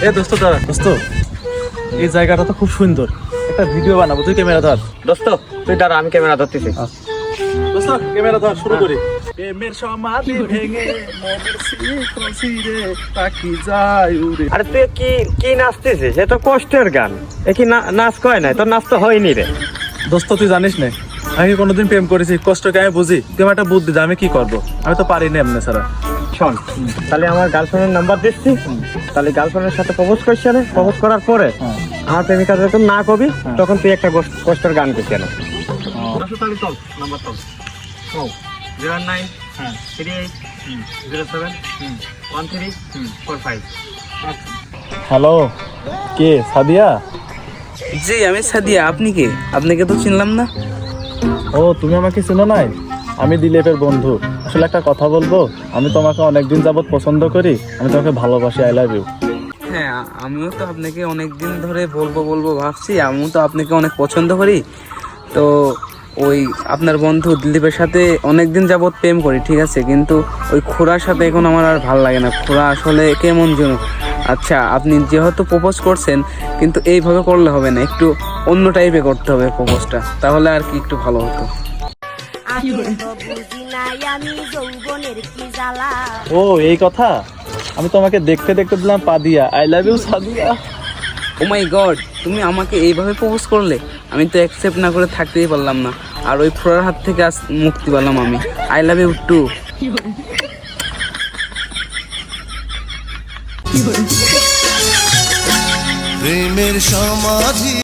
এ দোস্ত দাঁড়া দোস্ত, এই জায়গাটা তো খুব সুন্দর, একটা ভিডিও বানাবো, তুই ক্যামেরা ধর। দোস্ত তুই দাঁড়া, আমি ক্যামেরা ধরতেছি। দোস্ত ক্যামেরা ধর, শুরু করি। প্রেমের সমাধি ভেঙে মনের শিখর ছিঁড়ে পাখি যায় উড়ে। আরে তুই কি কি নাচতেছিস? এ তো কষ্টের গান, এ কি নাচ কয় নাই? তোর নাচ তো হয়নি রে। দোস্ত তুই জানিস না, আমি কোনোদিন প্রেম করেছি, কষ্টকে আমি বুঝি। তুই আমার একটা বুদ্ধি দে, আমি কি করবো? আমি তো পারি না এমনি ছাড়া। শোন, তাহলে আমার গার্লফ্রেন্ডের নাম্বার দিচ্ছি, তাহলে গার্লফ্রেন্ডের সাথে প্রপোজ করছি। প্রপোজ করার পরে আমার প্রেমিকা যখন না কবি, তখন তুই একটা কষ্টের গান করছি না। নাম্বার চল 0938071345। হ্যালো, কে সাদিয়া? জি আমি সাদিয়া, আপনি কে? আপনাকে তো চিনলাম না। ও, তুমি আমাকে চেনো নাই? আমি দিলীপের বন্ধু। আসলে একটা কথা বলবো, আমি তোমাকে অনেকদিন যাবত পছন্দ করি, আমি তোমাকে ভালোবাসি। I love you. হ্যাঁ, আমিও তো আপনাকে অনেকদিন ধরে বলবো ভাবছি। আমিও তো আপনাকে অনেক পছন্দ করি। তো ওই আপনার বন্ধু দিলীপের সাথে অনেকদিন যাবত প্রেম করি, ঠিক আছে, কিন্তু ওই খুড়ার সাথে এখন আমার আর ভালো লাগে না। খুড়া আসলে কেমন যেন। আচ্ছা, আপনি যেহেতু প্রপোজ করছেন, কিন্তু এইভাবে করলে হবে না, একটু অন্য টাইপে করতে হবে প্রপোজটা, তাহলে আর কি একটু ভালো হতো। ও এই কথা, আমি তোমাকে দেখতে দেখতে দিলাম পা দিয়া। I love you Sadia. Oh my god, তুমি আমাকে এইভাবে প্রপোজ করলে? আমি তো অ্যাকসেপ্ট না করে থাকতেই পারলাম না। আর ওই খুড়ার হাত থেকে আজ মুক্তি পেলাম আমি। I love you too. প্রেমের সমাধি